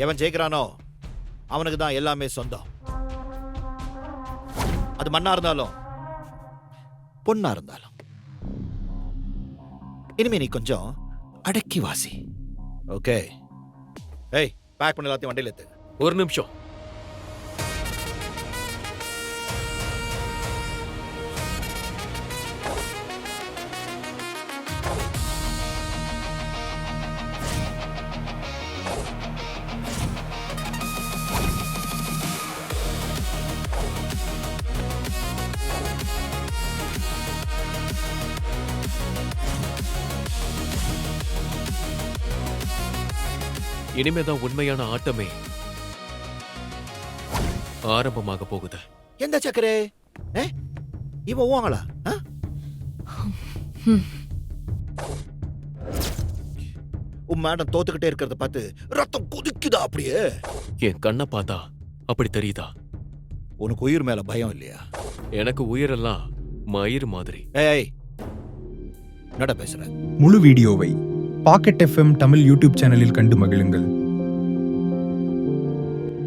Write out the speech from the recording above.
எவன் ஜெயிக்கிறானோ அவனுக்கு தான் எல்லாமே சொந்தம். அது மண்ணா இருந்தாலும் பொண்ணா இருந்தாலும். இனிமே நீ கொஞ்சம் அடக்கி வாசி. ஓகே? ஏய், பேக் பண்ண எல்லாத்தையும் வண்டியில் ஏத்து. ஒரு நிமிஷம். இனிமேதான் உண்மையான ஆட்டமே ஆரம்பமாக போகுது. எந்த சக்கரே? இவன் ஊவாங்களா? உன் மேடம் தோத்துக்கிட்டே இருக்கிறத பார்த்து ரத்தம் கொதிக்குதா அப்படியே? என் கண்ணை பார்த்தா அப்படி தெரியுதா? உனக்கு உயிர் மேல பயம் இல்லையா? எனக்கு உயிரெல்லாம் மயிர் மாதிரி. ஏய், என்னடா பேசுற? முழு வீடியோவை பாக்கெட் FM தமிழ் யூடியூப் சேனலில் கண்டு மகிழுங்கள்.